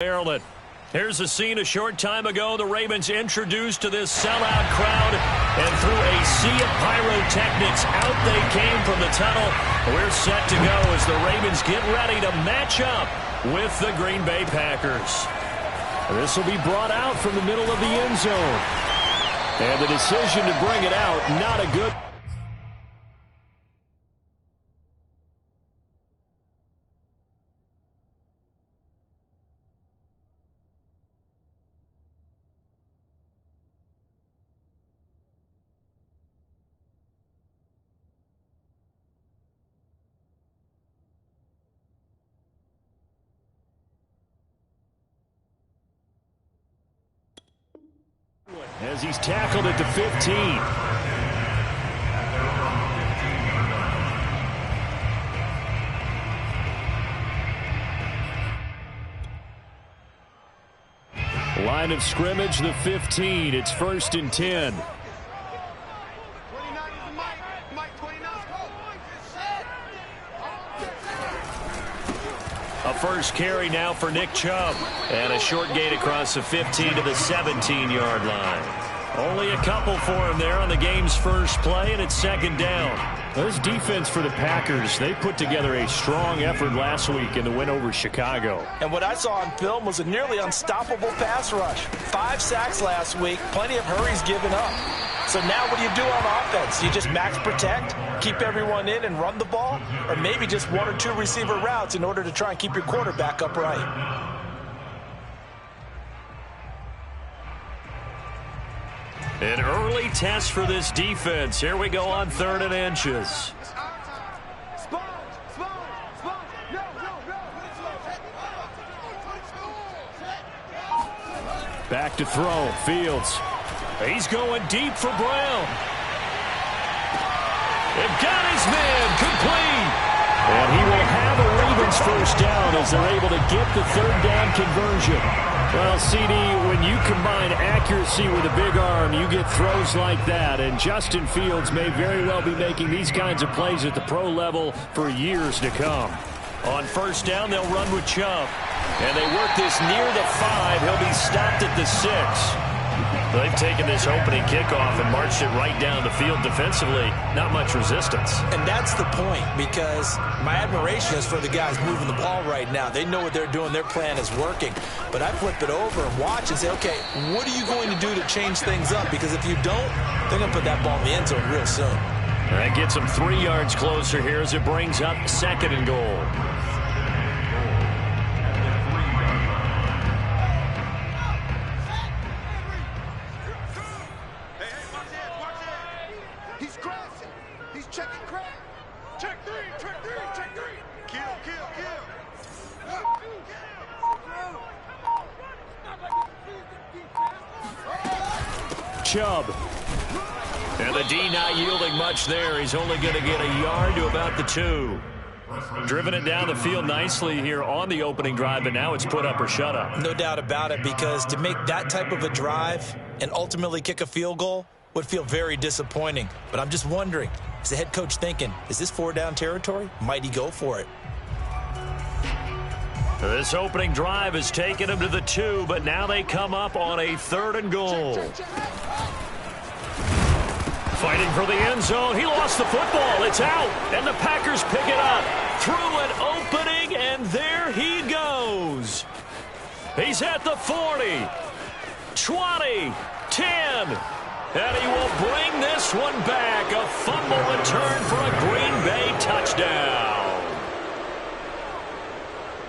Maryland. Here's a scene a short time ago. The Ravens introduced to this sellout crowd, and through a sea of pyrotechnics, out they came from the tunnel. We're set to go as the Ravens get ready to match up with the Green Bay Packers. This will be brought out from the middle of the end zone. And the decision to bring it out, not a good. As he's tackled at the 15. Line of scrimmage, the 15. It's 1st and 10. A first carry now for Nick Chubb. And a short gain across the 15 to the 17-yard line. Only a couple for him there on the game's first play, and it's 2nd down. This defense for the Packers, they put together a strong effort last week in the win over Chicago. And what I saw on film was a nearly unstoppable pass rush. 5 sacks last week, plenty of hurries given up. So now what do you do on offense? You just max protect, keep everyone in and run the ball, or maybe just 1 or 2 receiver routes in order to try and keep your quarterback upright. An early test for this defense. Here we go on 3rd and inches. Back to throw. Fields. He's going deep for Brown. They've got his man complete. And he will have a Ravens first down as they're able to get the 3rd down conversion. Well, CD, when you combine accuracy with a big arm, you get throws like that. And Justin Fields may very well be making these kinds of plays at the pro level for years to come. On 1st down, they'll run with Chubb. And they work this near the 5. He'll be stopped at the 6. They've taken this opening kickoff and marched it right down the field defensively. Not much resistance. And that's the point, because my admiration is for the guys moving the ball right now. They know what they're doing. Their plan is working. But I flip it over and watch and say, okay, what are you going to do to change things up? Because if you don't, they're going to put that ball in the end zone real soon. That gets them 3 yards closer here as it brings up 2nd and goal. Chubb. And the D not yielding much there. He's only going to get a yard to about the 2. Driven it down the field nicely here on the opening drive, but now it's put up or shut up. No doubt about it, because to make that type of a drive and ultimately kick a field goal would feel very disappointing. But I'm just wondering, is the head coach thinking, is this 4-down territory? Might he go for it? This opening drive has taken him to the 2, but now they come up on a 3rd and goal. Fighting for the end zone. He lost the football. It's out, and the Packers pick it up. Through an opening, and there he goes. He's at the 40, 20, 10, and he will bring this one back. A fumble return for a Green Bay touchdown.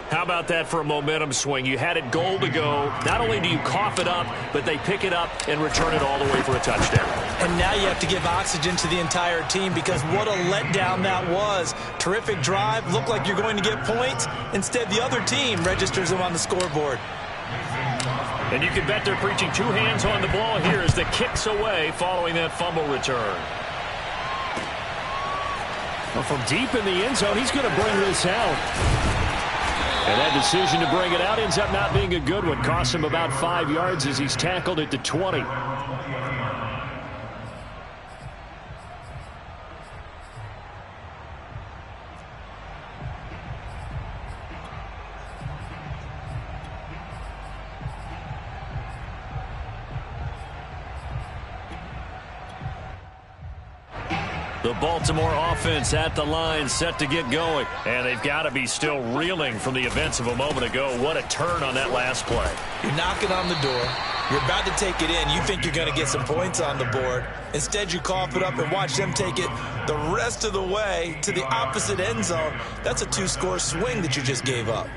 How about that for a momentum swing? You had it goal to go. Not only do you cough it up, but they pick it up and return it all the way for a touchdown. And now you have to give oxygen to the entire team, because what a letdown that was. Terrific drive. Looked like you're going to get points. Instead, the other team registers them on the scoreboard. And you can bet they're preaching 2 hands on the ball here as the kick's away following that fumble return. Well, from deep in the end zone, he's going to bring this out. And that decision to bring it out ends up not being a good one. Costs him about 5 yards as he's tackled at the 20. The Baltimore offense at the line, set to get going. And they've got to be still reeling from the events of a moment ago. What a turn on that last play. You're knocking on the door. You're about to take it in. You think you're going to get some points on the board. Instead, you cough it up and watch them take it the rest of the way to the opposite end zone. That's a 2-score swing that you just gave up.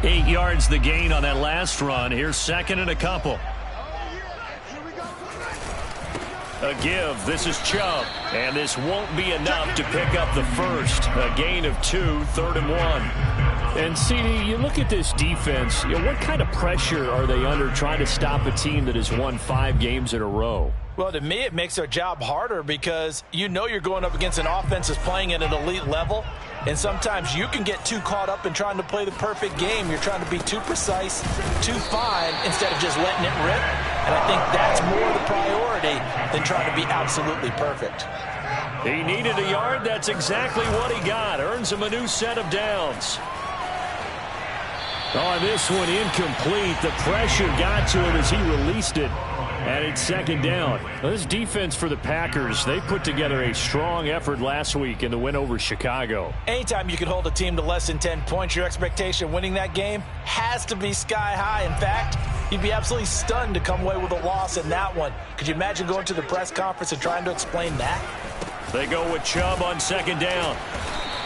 Eight yards the gain on that last run. Here's second and a couple. A give. This is Chubb. And this won't be enough to pick up the first. A gain of 2, 3rd and 1. And, CD, you look at this defense, what kind of pressure are they under trying to stop a team that has won 5 games in a row? Well, to me, it makes their job harder because you know you're going up against an offense that's playing at an elite level. And sometimes you can get too caught up in trying to play the perfect game. You're trying to be too precise, too fine, instead of just letting it rip. And I think that's more the priority than trying to be absolutely perfect. He needed a yard. That's exactly what he got. Earns him a new set of downs. Oh, this one incomplete. The pressure got to him as he released it. And it's second down. Well, this defense for the Packers, they put together a strong effort last week in the win over Chicago. Anytime you can hold a team to less than 10 points, your expectation of winning that game has to be sky high. In fact, you'd be absolutely stunned to come away with a loss in that one. Could you imagine going to the press conference and trying to explain that? They go with Chubb on second down.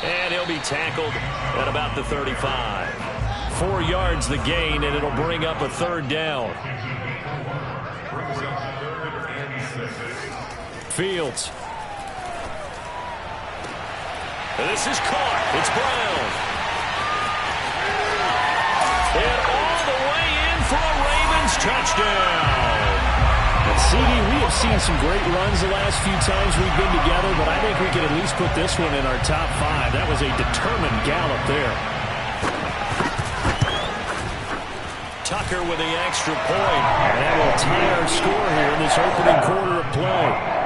And he'll be tackled at about the 35. 4 yards the gain, and it'll bring up a 3rd down. Fields. This is caught. It's Brown. And all the way in for a Ravens touchdown. And CD, we have seen some great runs the last few times we've been together, but I think we can at least put this one in our top 5. That was a determined gallop there. Tucker with the extra point. And that will tie our score here in this opening quarter of play.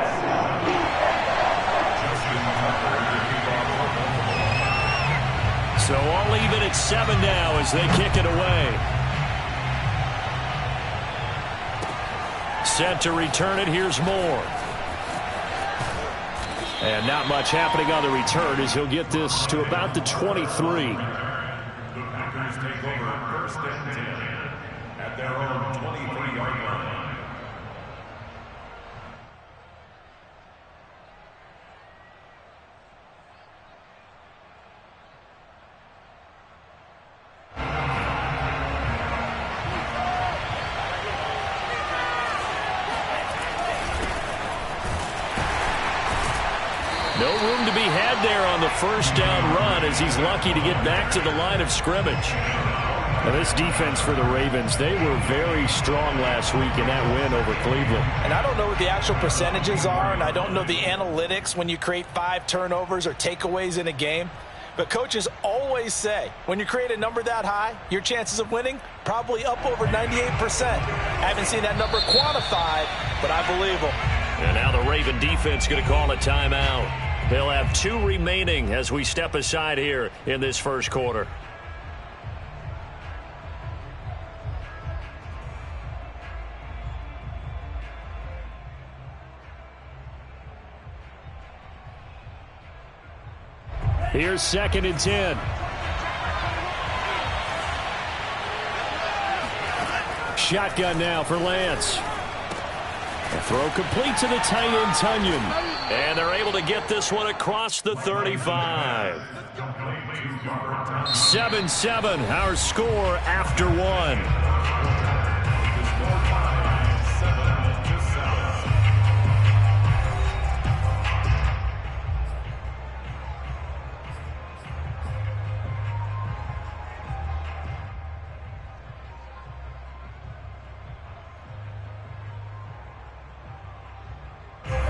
So all even at 7 now as they kick it away. Set to return it. Here's Moore. And not much happening on the return as he'll get this to about the 23. The Packers take over 1st and 10 at their own 23-yard line. No room to be had there on the first down run as he's lucky to get back to the line of scrimmage. Now this defense for the Ravens, they were very strong last week in that win over Cleveland. And I don't know what the actual percentages are, and I don't know the analytics when you create 5 turnovers or takeaways in a game. But coaches always say, when you create a number that high, your chances of winning probably up over 98%. I haven't seen that number quantified, but I believe them. And now the Raven defense going to call a timeout. They'll have 2 remaining as we step aside here in this first quarter. Here's 2nd and 10. Shotgun now for Lance. A throw complete to the tight end, Tunyon. And they're able to get this one across the 35. 7-7, our score after 1.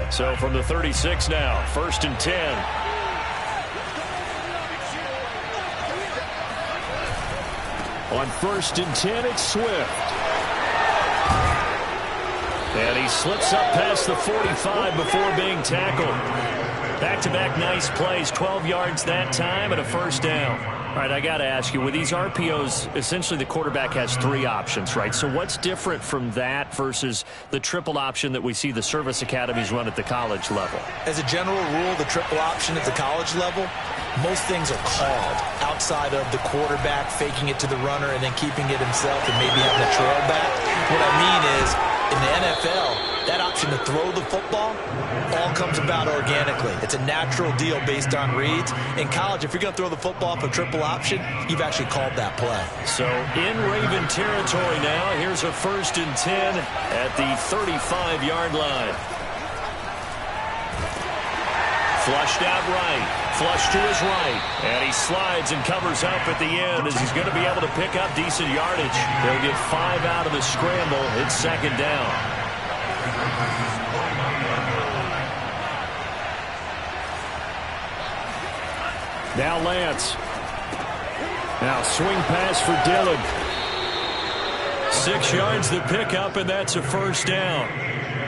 So from the 36 now, 1st and 10. On 1st and 10, it's Swift. And he slips up past the 45 before being tackled. Back-to-back nice plays, 12 yards that time and a 1st down. All right, I got to ask you, with these RPOs, essentially the quarterback has 3 options, right? So what's different from that versus the triple option that we see the service academies run at the college level? As a general rule, the triple option at the college level, most things are called outside of the quarterback faking it to the runner and then keeping it himself and maybe having a trail back. What I mean is, in the NFL, that option to throw the football all comes about organically. It's a natural deal based on reads. In college, if you're going to throw the football for triple option, you've actually called that play. So in Raven territory now, here's a 1st and 10 at the 35-yard line. Flushed out right, flushed to his right, and he slides and covers up at the end as he's going to be able to pick up decent yardage. He'll get 5 out of the scramble. It's 2nd down. Now Lance. Now swing pass for Dillon. 6 yards to pick up, and that's a 1st down.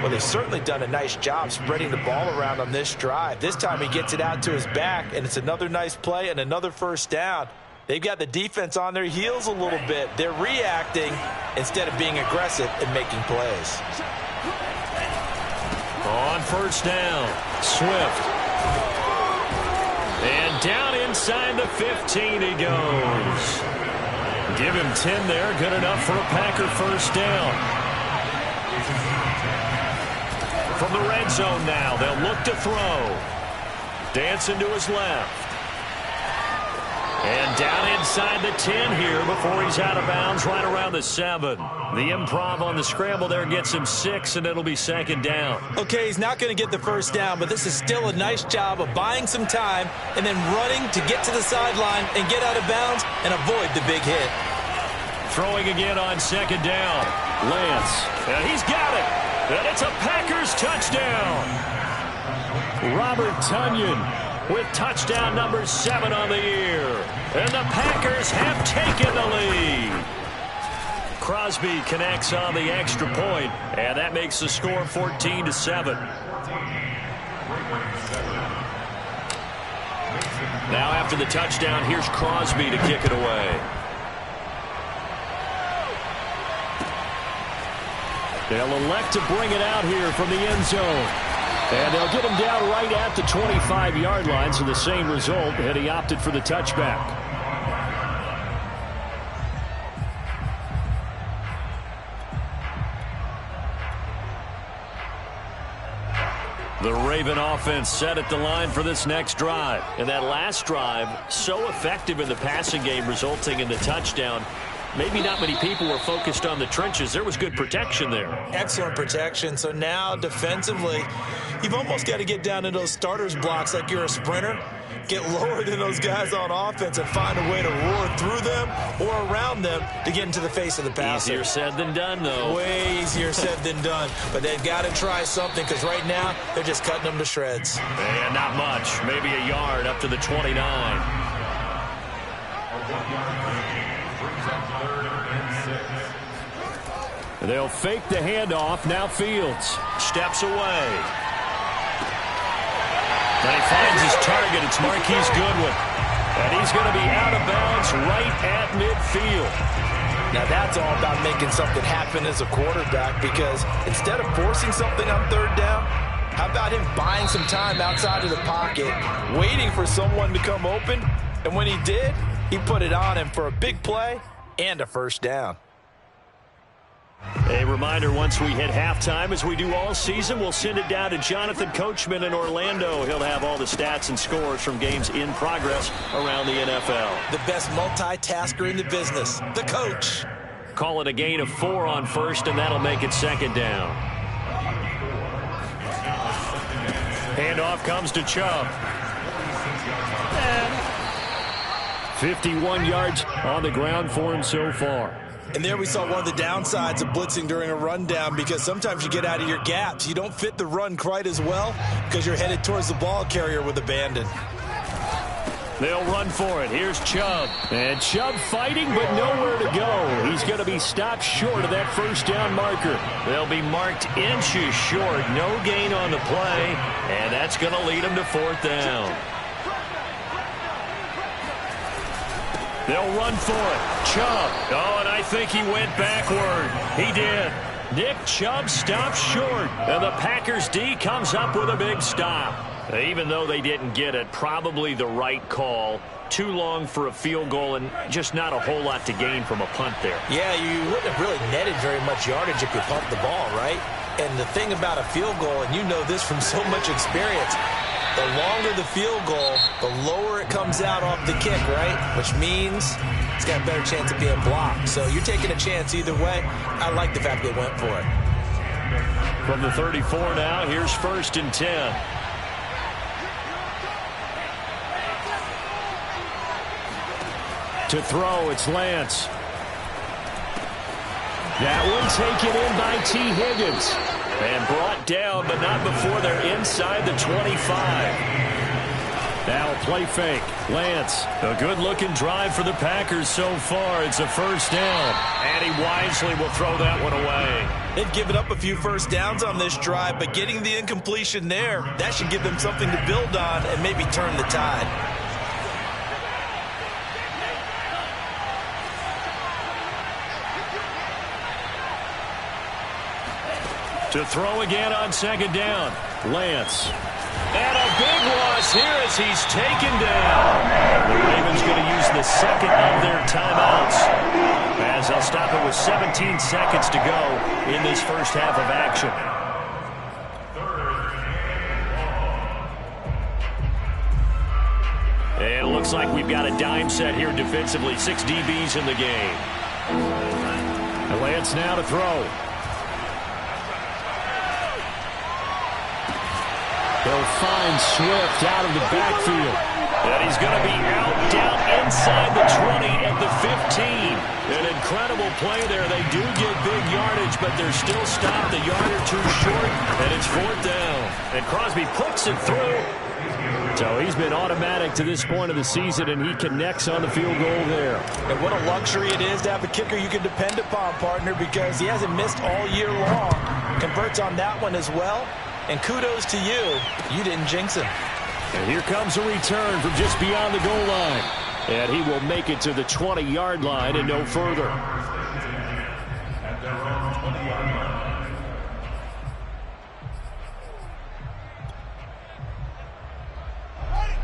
Well, they've certainly done a nice job spreading the ball around on this drive. This time he gets it out to his back, and it's another nice play and another 1st down. They've got the defense on their heels a little bit. They're reacting instead of being aggressive and making plays. On 1st down, Swift. And down inside the 15 he goes. Give him 10 there, good enough for a Packer 1st down. From the red zone now, they'll look to throw. Dancing to his left. And down inside the 10 here before he's out of bounds right around the 7. The improv on the scramble there gets him 6, and it'll be 2nd down. Okay, he's not going to get the 1st down, but this is still a nice job of buying some time and then running to get to the sideline and get out of bounds and avoid the big hit. Throwing again on 2nd down. Lance. And he's got it. And it's a Packers touchdown. Robert Tonyan with touchdown number 7 on the year. And the Packers have taken the lead. Crosby connects on the extra point, and that makes the score 14-7. Now after the touchdown, here's Crosby to kick it away. They'll elect to bring it out here from the end zone. And they'll get him down right at the 25-yard line, so the same result, and he opted for the touchback. The Raven offense set at the line for this next drive. And that last drive, so effective in the passing game, resulting in the touchdown. Maybe not many people were focused on the trenches. There was good protection there. Excellent protection. So now defensively, you've almost got to get down to those starters blocks like you're a sprinter. Get lower than those guys on offense and find a way to roar through them or around them to get into the face of the passer. Easier said than done, though. Way easier said than done. But they've got to try something because right now they're just cutting them to shreds. And not much. Maybe a yard up to the 29. They'll fake the handoff. Now Fields steps away. And he finds his target. It's Marquise Goodwin. And he's going to be out of bounds right at midfield. Now that's all about making something happen as a quarterback, because instead of forcing something on 3rd down, how about him buying some time outside of the pocket, waiting for someone to come open, and when he did, he put it on him for a big play and a 1st down. A reminder, once we hit halftime, as we do all season, we'll send it down to Jonathan Coachman in Orlando. He'll have all the stats and scores from games in progress around the NFL. The best multitasker in the business, the coach. Call it a gain of 4 on 1st, and that'll make it 2nd down. Handoff comes to Chubb. 51 yards on the ground for him so far. And there we saw one of the downsides of blitzing during a rundown, because sometimes you get out of your gaps. You don't fit the run quite as well because you're headed towards the ball carrier with abandon. They'll run for it. Here's Chubb. And Chubb fighting, but nowhere to go. He's going to be stopped short of that 1st down marker. They'll be marked inches short. No gain on the play. And that's going to lead him to 4th down. They'll run for it. Chubb. Oh, and I think he went backward. He did. Nick Chubb stops short, and the Packers D comes up with a big stop. Even though they didn't get it, probably the right call. Too long for a field goal and just not a whole lot to gain from a punt there. Yeah, you wouldn't have really netted very much yardage if you pumped the ball, right? And the thing about a field goal, and you know this from so much experience, the longer the field goal, the lower it comes out off the kick, right? Which means it's got a better chance of being blocked. So you're taking a chance either way. I like the fact they went for it. From the 34 now, here's 1st and 10. To throw, it's Lance. That one taken in by T. Higgins. And brought down, but not before they're inside the 25. Now play fake. Lance, a good-looking drive for the Packers so far. It's a 1st down. And he wisely will throw that one away. They've given up a few 1st downs on this drive, but getting the incompletion there, that should give them something to build on and maybe turn the tide. To throw again on 2nd down. Lance. And a big loss here as he's taken down. The Ravens going to use the 2nd of their timeouts, as they'll stop it with 17 seconds to go in this first half of action. And it looks like we've got a dime set here defensively. 6 DBs in the game. And Lance now to throw. They'll find Swift out of the backfield. And he's going to be out down inside the 20 at the 15. An incredible play there. They do get big yardage, but they're still stopped a yard or two short, and it's 4th down. And Crosby puts it through. So he's been automatic to this point of the season, and he connects on the field goal there. And what a luxury it is to have a kicker you can depend upon, partner, because he hasn't missed all year long. Converts on that one as well. And kudos to you. You didn't jinx him. And here comes a return from just beyond the goal line. And he will make it to the 20-yard line and no further. At their own 20-yard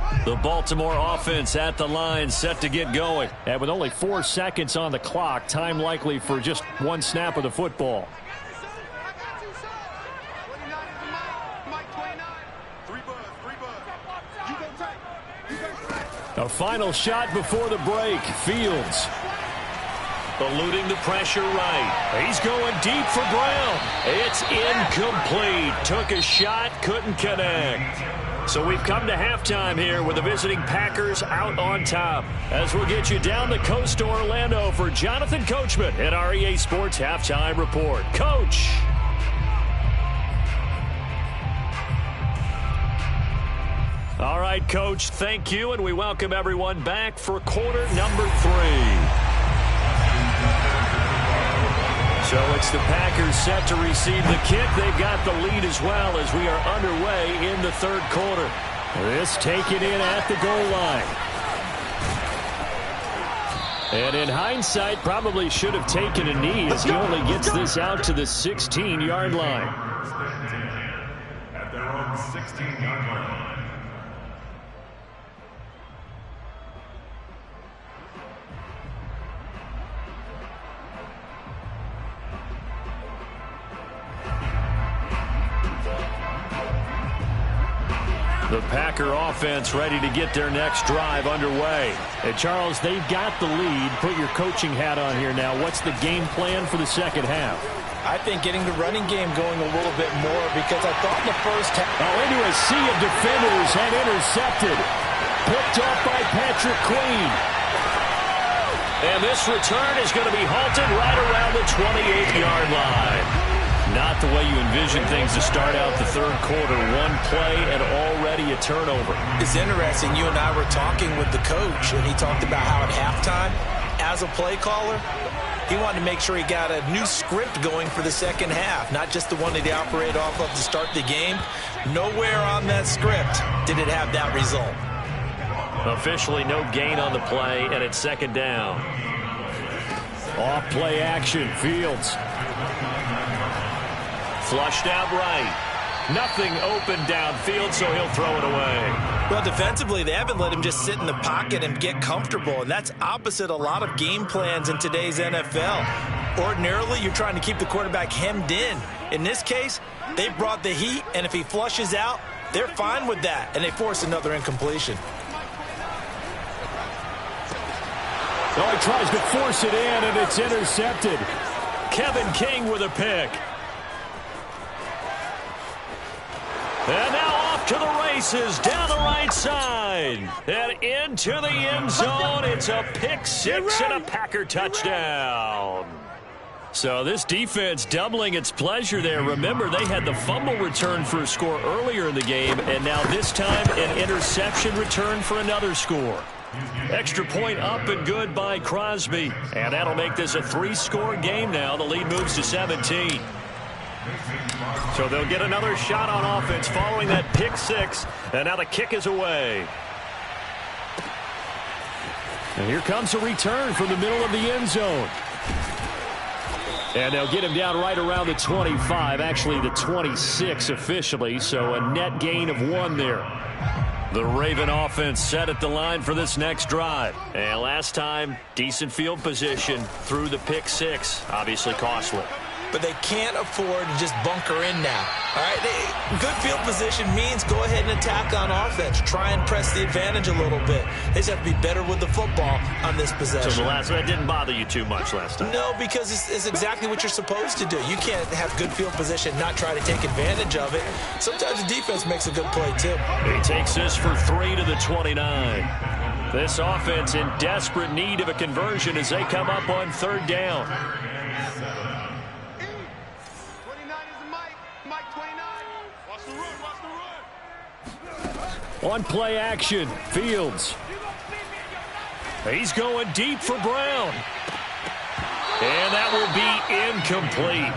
line. The Baltimore offense at the line, set to get going. And with only 4 seconds on the clock, time likely for just one snap of the football. A final shot before the break. Fields eluding the pressure right. He's going deep for Brown. It's incomplete. Took a shot, couldn't connect. So we've come to halftime here with the visiting Packers out on top. As we'll get you down the coast to Orlando for Jonathan Coachman at our EA Sports Halftime Report. Coach. All right, Coach, thank you, and we welcome everyone back for quarter number 3. So it's the Packers set to receive the kick. They've got the lead as well as we are underway in the 3rd quarter. This taken in at the goal line. And in hindsight, probably should have taken a knee as he only gets this out to the 16-yard line. At their own 16-yard line. The Packer offense ready to get their next drive underway. And Charles, they've got the lead. Put your coaching hat on here now. What's the game plan for the second half? I think getting the running game going a little bit more, because I thought in the first half... Oh, into a sea of defenders and intercepted. Picked off by Patrick Queen. And this return is going to be halted right around the 28-yard line. Not the way you envision things to start out the 3rd quarter. One play and already a turnover. It's interesting. You and I were talking with the coach, and he talked about how at halftime, as a play caller, he wanted to make sure he got a new script going for the second half, not just the one that he operated off of to start the game. Nowhere on that script did it have that result. Officially no gain on the play, and it's second down. Off play action, Fields. Flushed out right. Nothing open downfield, so he'll throw it away. Well, defensively, they haven't let him just sit in the pocket and get comfortable, and that's opposite a lot of game plans in today's NFL. Ordinarily, you're trying to keep the quarterback hemmed in. In this case, they brought the heat, and if he flushes out, they're fine with that, and they force another incompletion. Oh, he tries to force it in, and it's intercepted. Kevin King with a pick. And now off to the races, down the right side. And into the end zone. It's a pick six and a Packer touchdown. So this defense doubling its pleasure there. Remember, they had the fumble return for a score earlier in the game, and now this time an interception return for another score. Extra point up and good by Crosby. And that'll make this a 3-score game now. The lead moves to 17. So they'll get another shot on offense following that pick six. And now the kick is away. And here comes a return from the middle of the end zone. And they'll get him down right around the 25, actually the 26 officially, so a net gain of 1 there. The Raven offense set at the line for this next drive. And last time, decent field position through the pick six, obviously costly. But they can't afford to just bunker in now. All right, good field position means go ahead and attack on offense. Try and press the advantage a little bit. They just have to be better with the football on this possession. So that didn't bother you too much last time? No, because it's exactly what you're supposed to do. You can't have good field position, not try to take advantage of it. Sometimes the defense makes a good play, too. He takes this for 3 to the 29. This offense in desperate need of a conversion as they come up on third down. On play action, Fields. He's going deep for Brown. And that will be incomplete.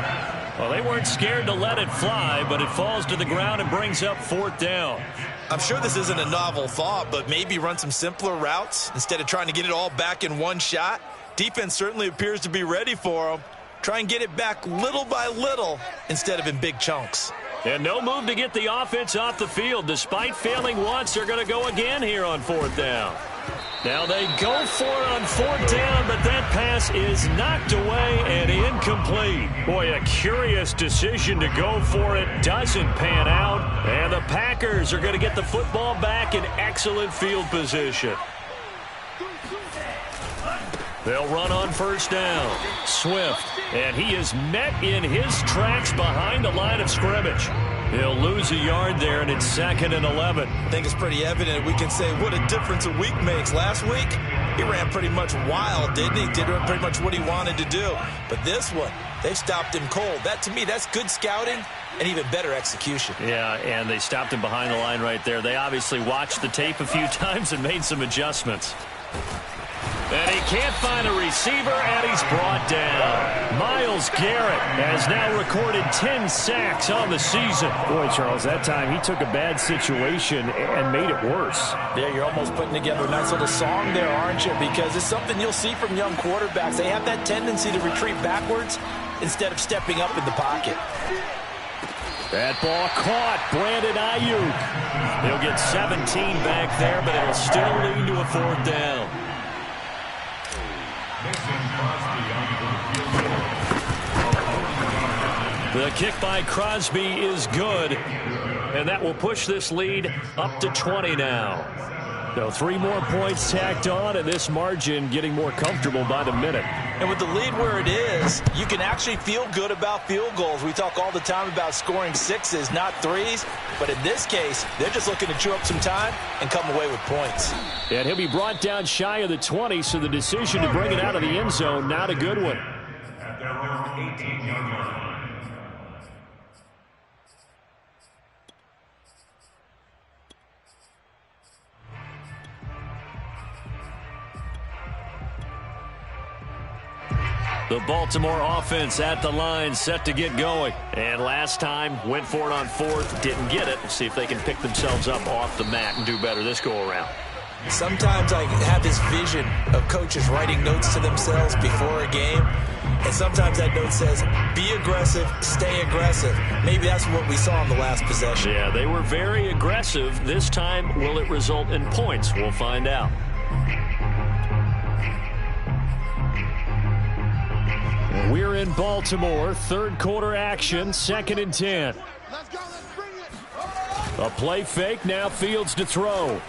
Well, they weren't scared to let it fly, but it falls to the ground and brings up fourth down. I'm sure this isn't a novel thought, but maybe run some simpler routes instead of trying to get it all back in one shot. Defense certainly appears to be ready for them. Try and get it back little by little instead of in big chunks. And no move to get the offense off the field. Despite failing once, they're going to go again here on fourth down. Now they go for it on fourth down, but that pass is knocked away and incomplete. Boy, a curious decision to go for it. Doesn't pan out. And the Packers are going to get the football back in excellent field position. They'll run on first down. Swift, and he is met in his tracks behind the line of scrimmage. He'll lose a yard there, and it's 2nd and 11. I think it's pretty evident. We can say what a difference a week makes. Last week, he ran pretty much wild, didn't he? Did pretty much what he wanted to do. But this one, they stopped him cold. That, to me, that's good scouting and even better execution. Yeah, and they stopped him behind the line right there. They obviously watched the tape a few times and made some adjustments. And he can't find a receiver, and he's brought down. Myles Garrett has now recorded 10 sacks on the season. Boy, Charles, that time he took a bad situation and made it worse. Yeah, you're almost putting together a nice little song there, aren't you? Because it's something you'll see from young quarterbacks. They have that tendency to retreat backwards instead of stepping up in the pocket. That ball caught. Brandon Ayuk. He'll get 17 back there, but it'll still lead to a fourth down. The kick by Crosby is good, and that will push this lead up to 20 now. So 3 more points tacked on, and this margin getting more comfortable by the minute. And with the lead where it is, you can actually feel good about field goals. We talk all the time about scoring 6s, not 3s. But in this case, they're just looking to chew up some time and come away with points. And he'll be brought down shy of the 20, so the decision to bring it out of the end zone, not a good one. At their own 18-yard line. The Baltimore offense at the line, set to get going. And last time, went for it on fourth, didn't get it. We'll see if they can pick themselves up off the mat and do better this go-around. Sometimes I have this vision of coaches writing notes to themselves before a game, and sometimes that note says, be aggressive, stay aggressive. Maybe that's what we saw in the last possession. Yeah, they were very aggressive. This time, will it result in points? We'll find out. We're in Baltimore, third quarter action, 2nd and 10. Let's go, let's bring it. A play fake, now Fields to throw.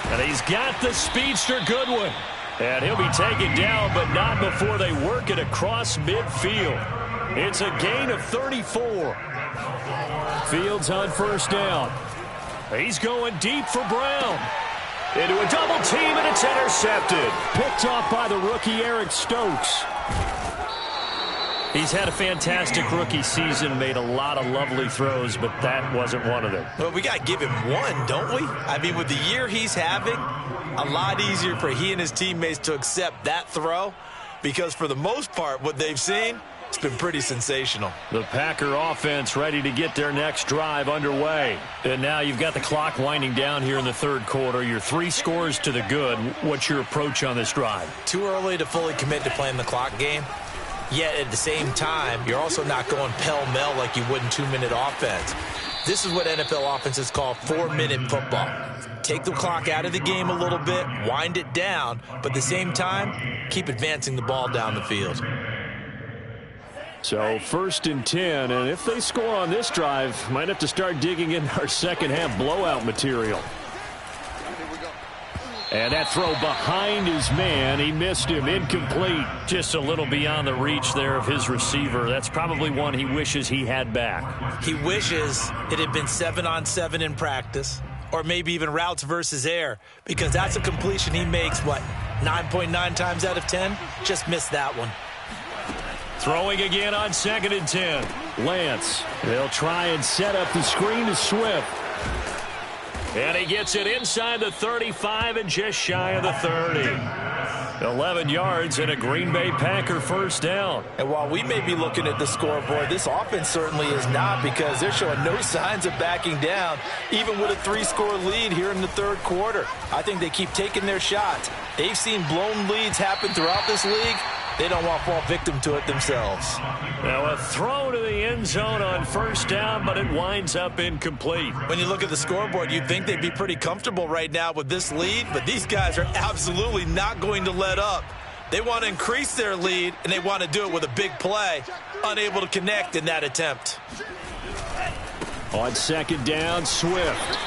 And he's got the speedster Goodwin. And he'll be taken down, but not before they work it across midfield. It's a gain of 34. Fields on first down. He's going deep for Brown. Into a double team, and it's intercepted. Picked off by the rookie Eric Stokes. He's had a fantastic rookie season, made a lot of lovely throws, but that wasn't one of them. Well, we got to give him one, don't we? I mean, with the year he's having, a lot easier for he and his teammates to accept that throw, because for the most part, what they've seen, it's been pretty sensational. The Packer offense ready to get their next drive underway. And now you've got the clock winding down here in the third quarter. You're 3 scores to the good. What's your approach on this drive? Too early to fully commit to playing the clock game. Yet at the same time, you're also not going pell-mell like you would in 2-minute offense. This is what NFL offenses call 4-minute football. Take the clock out of the game a little bit, wind it down, but at the same time, keep advancing the ball down the field. So 1st and 10, and if they score on this drive, might have to start digging in our second half blowout material. And that throw behind his man, he missed him, incomplete. Just a little beyond the reach there of his receiver. That's probably one he wishes he had back. He wishes it had been 7-on-7 in practice, or maybe even routes versus air, because that's a completion he makes, 9.9 times out of 10? Just missed that one. Throwing again on 2nd and 10. Lance, they'll try and set up the screen to Swift. And he gets it inside the 35 and just shy of the 30. 11 yards and a Green Bay Packer first down. And while we may be looking at the scoreboard, this offense certainly is not, because they're showing no signs of backing down, even with a 3-score lead here in the third quarter. I think they keep taking their shots. They've seen blown leads happen throughout this league. They don't want to fall victim to it themselves. Now a throw to the end zone on first down, but it winds up incomplete. When you look at the scoreboard, you'd think they'd be pretty comfortable right now with this lead, but these guys are absolutely not going to let up. They want to increase their lead, and they want to do it with a big play. Unable to connect in that attempt. On 2nd down, Swift.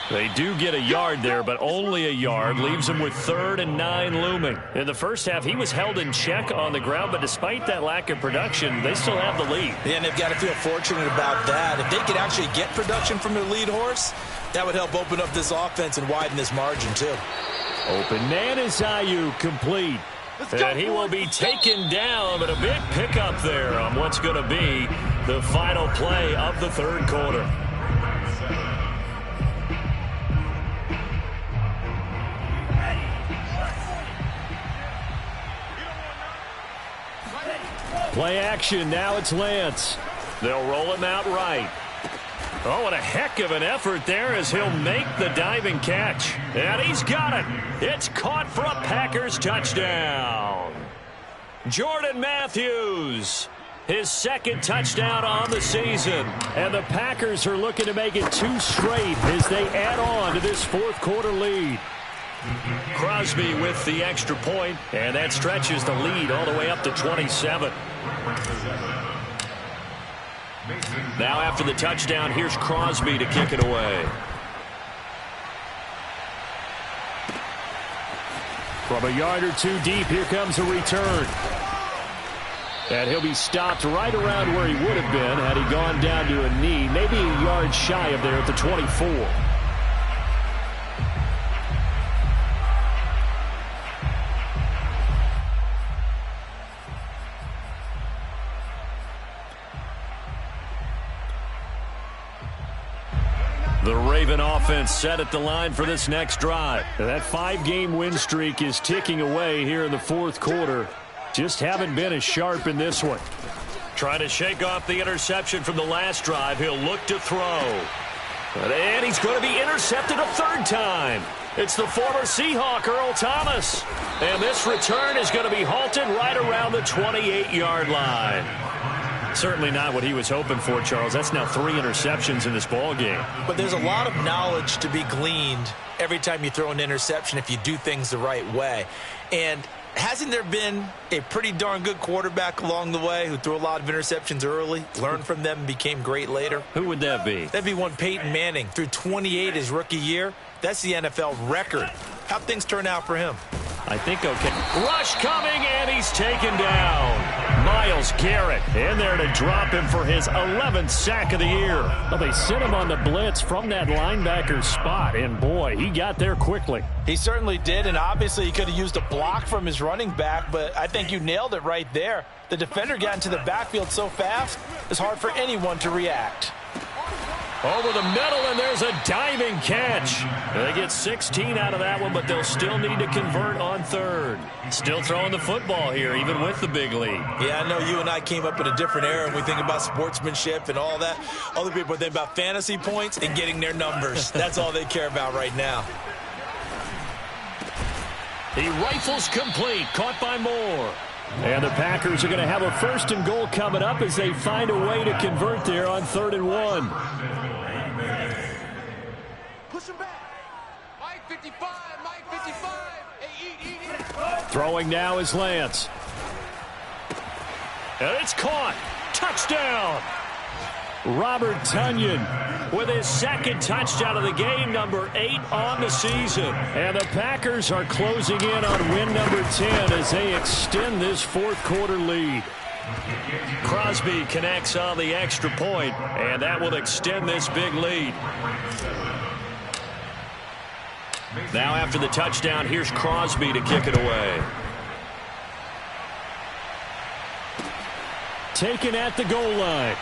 They do get a yard there, but only a yard. Leaves them with 3rd and 9 looming. In the first half, he was held in check on the ground, but despite that lack of production, they still have the lead. Yeah, and they've got to feel fortunate about that. If they could actually get production from their lead horse, that would help open up this offense and widen this margin, too. Open man is Ayuk, complete. And he will be taken down, but a big pickup there on what's going to be the final play of the third quarter. Play action, now it's Lance. They'll roll him out right. Oh, what a heck of an effort there as he'll make the diving catch. And he's got it. It's caught for a Packers touchdown. Jordan Matthews, his 2nd touchdown on the season. And the Packers are looking to make it 2 straight as they add on to this fourth quarter lead. Crosby with the extra point, and that stretches the lead all the way up to 27. Now after the touchdown, here's Crosby to kick it away. From a yard or 2 deep, here comes a return. And he'll be stopped right around where he would have been had he gone down to a knee, maybe a yard shy of there at the 24. The Raven offense set at the line for this next drive. That 5-game win streak is ticking away here in the fourth quarter. Just haven't been as sharp in this one. Trying to shake off the interception from the last drive. He'll look to throw. And he's going to be intercepted a third time. It's the former Seahawk, Earl Thomas. And this return is going to be halted right around the 28-yard line. Certainly not what he was hoping for, Charles. That's now 3 interceptions in this ball game. But there's a lot of knowledge to be gleaned every time you throw an interception if you do things the right way. And hasn't there been a pretty darn good quarterback along the way who threw a lot of interceptions early, learned from them, and became great later? Who would that be? That'd be one Peyton Manning. Threw 28 his rookie year. That's the NFL record. How'd things turn out for him? I think okay. Rush coming, and he's taken down. Myles Garrett in there to drop him for his 11th sack of the year. Well, they sent him on the blitz from that linebacker spot, and boy, he got there quickly. He certainly did, and obviously he could have used a block from his running back, but I think you nailed it right there. The defender got into the backfield so fast, it's hard for anyone to react. Over the middle, and there's a diving catch. They get 16 out of that one, but they'll still need to convert on third. Still throwing the football here, even with the big lead. Yeah, I know you and I came up in a different era, and we think about sportsmanship and all that. Other people think about fantasy points and getting their numbers. That's all they care about right now. He rifles complete, caught by Moore. And the Packers are going to have a 1st and goal coming up as they find a way to convert there on 3rd and 1. Push him back. Mike 55, Mike 55. Hey, eat. Throwing now is Lance. And it's caught. Touchdown. Robert Tonyan with his 2nd touchdown of the game, number 8 on the season. And the Packers are closing in on win number 10 as they extend this 4th quarter lead. Crosby connects on the extra point, and that will extend this big lead. Now after the touchdown, here's Crosby to kick it away. Taken at the goal line.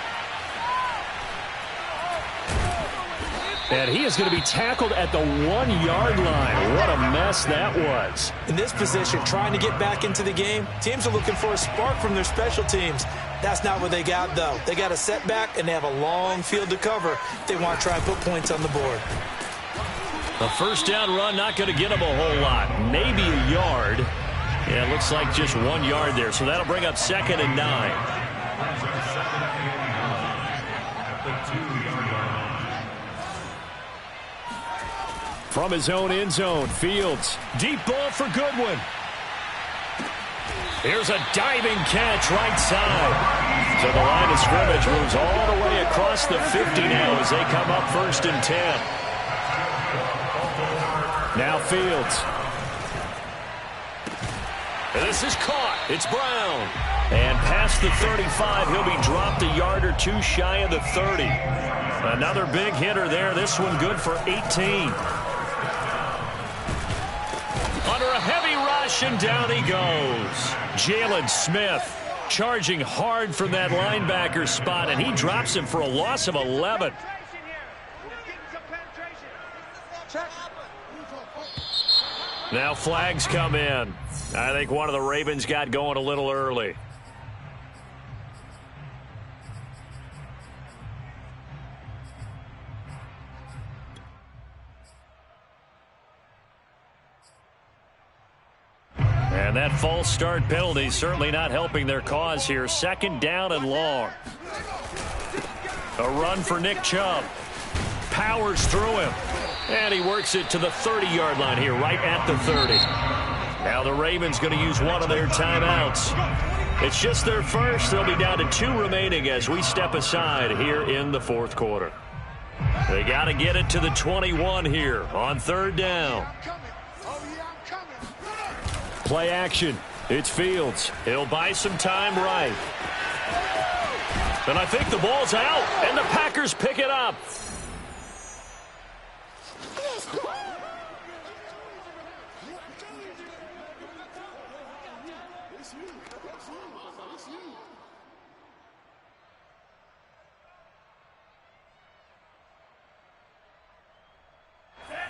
And he is going to be tackled at the 1-yard line. What a mess that was. In this position, trying to get back into the game, teams are looking for a spark from their special teams. That's not what they got, though. They got a setback, and they have a long field to cover if they want to try and put points on the board. A 1st down run, not going to get them a whole lot. Maybe a yard. Yeah, it looks like just 1 yard there. So that'll bring up 2nd and 9. From his own end zone, Fields. Deep ball for Goodwin. Here's a diving catch right side. So the line of scrimmage moves all the way across the 50 now as they come up 1st and 10. Now Fields. This is caught. It's Brown. And past the 35, he'll be dropped a yard or 2 shy of the 30. Another big hitter there. This one good for 18. Under a heavy rush, and down he goes. Jalen Smith charging hard from that linebacker spot, and he drops him for a loss of 11. Now flags come in. I think one of the Ravens got going a little early. And that false start penalty certainly not helping their cause here. 2nd down and long. A run for Nick Chubb. Powers through him. And he works it to the 30-yard line here, right at the 30. Now the Ravens going to use one of their timeouts. It's just their first. They'll be down to 2 remaining as we step aside here in the 4th quarter. They got to get it to the 21 here on 3rd down. Play action. It's Fields. He'll buy some time right. And I think the ball's out, and the Packers pick it up.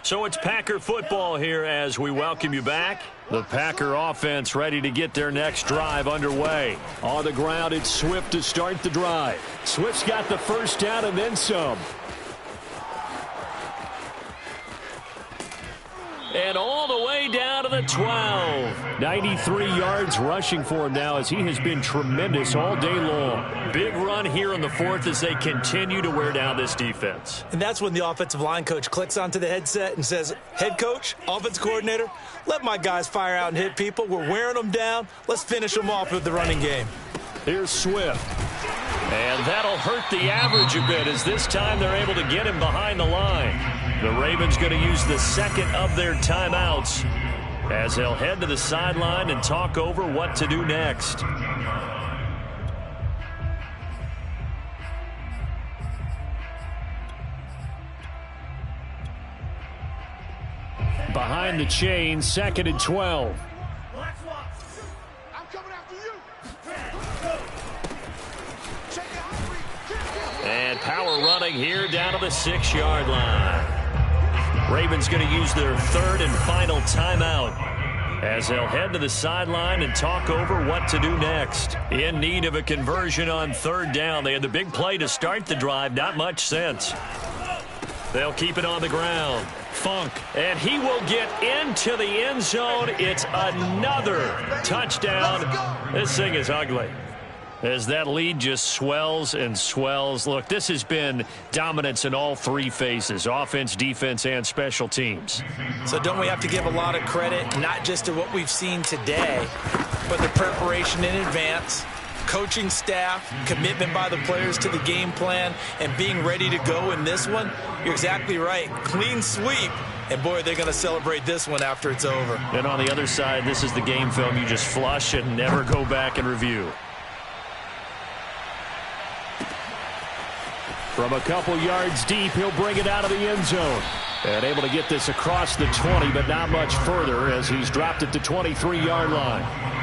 So it's Packer football here as we welcome you back. The Packer offense ready to get their next drive underway. On the ground, it's Swift to start the drive. Swift's got the 1st down and then some. And all the way down to the 12. 93 yards rushing for him now as he has been tremendous all day long. Big run here in the fourth as they continue to wear down this defense. And that's when the offensive line coach clicks onto the headset and says, head coach, offense coordinator, let my guys fire out and hit people. We're wearing them down. Let's finish them off with the running game. Here's Swift. And that'll hurt the average a bit as this time they're able to get him behind the line. The Ravens going to use the second of their timeouts as they'll head to the sideline and talk over what to do next. Behind the chain, 2nd and 12. I'm coming after you. And power running here down to the 6-yard line. Ravens going to use their third and final timeout as they'll head to the sideline and talk over what to do next. In need of a conversion on 3rd down. They had the big play to start the drive. Not much sense. They'll keep it on the ground. Funk. And he will get into the end zone. It's another touchdown. This thing is ugly as that lead just swells and swells. Look, this has been dominance in all 3 phases, offense, defense, and special teams. So don't we have to give a lot of credit, not just to what we've seen today, but the preparation in advance, coaching staff, commitment by the players to the game plan, and being ready to go in this one? You're exactly right. Clean sweep. And, boy, they're going to celebrate this one after it's over. And on the other side, this is the game film you just flush and never go back and review. From a couple yards deep, he'll bring it out of the end zone. And able to get this across the 20, but not much further as he's dropped it to 23-yard line.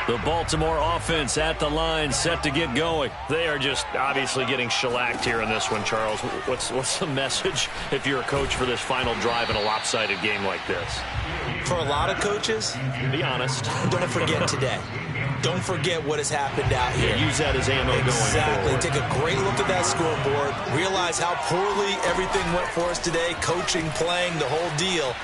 The Baltimore offense at the line, set to get going. They are just obviously getting shellacked here in this one, Charles. What's the message if you're a coach for this final drive in a lopsided game like this? For a lot of coaches, be honest. Don't forget today. Don't forget what has happened out here. Yeah, use that as ammo going forward. Take a great look at that scoreboard. Realize how poorly everything went for us today. Coaching, playing, the whole deal.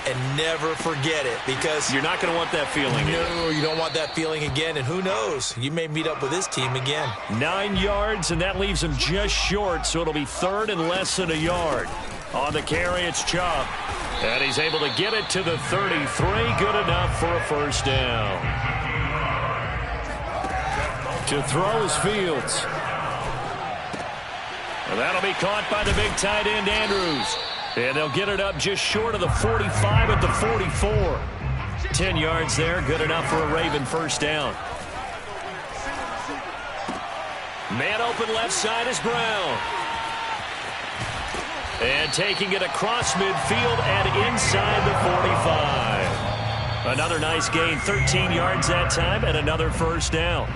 And never forget it, because you're not going to want that feeling. No, you don't want that feeling again. And who knows? You may meet up with this team again. 9 yards, and that leaves him just short, so it'll be 3rd and less than a yard. On the carry, it's Chubb. And he's able to get it to the 33. Good enough for a first down. To throw is Fields. And that'll be caught by the big tight end, Andrews. And they'll get it up just short of the 45 at the 44. 10 yards there, good enough for a Raven first down. Man open left side is Brown. And taking it across midfield and inside the 45. Another nice gain, 13 yards that time, and another first down.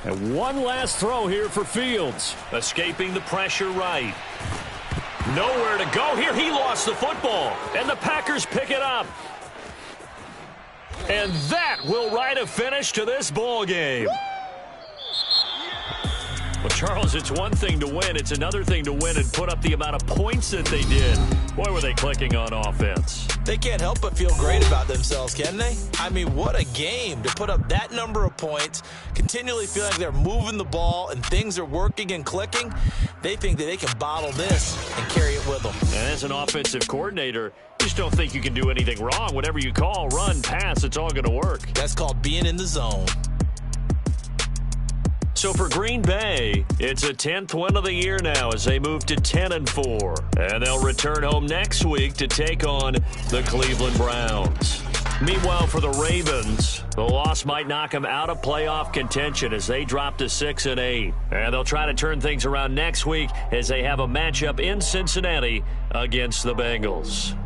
And one last throw here for Fields. Escaping the pressure right. Nowhere to go here. He lost the football. And the Packers pick it up. And that will write a finish to this ball game. Well, Charles, it's one thing to win. It's another thing to win and put up the amount of points that they did. Boy, were they clicking on offense. They can't help but feel great about themselves, can they? I mean, what a game to put up that number of points, continually feel like they're moving the ball and things are working and clicking. They think that they can bottle this and carry it with them. And as an offensive coordinator, you just don't think you can do anything wrong. Whatever you call, run, pass, it's all going to work. That's called being in the zone. So for Green Bay, it's a 10th win of the year now as they move to 10-4. And they'll return home next week to take on the Cleveland Browns. Meanwhile, for the Ravens, the loss might knock them out of playoff contention as they drop to 6-8. And they'll try to turn things around next week as they have a matchup in Cincinnati against the Bengals.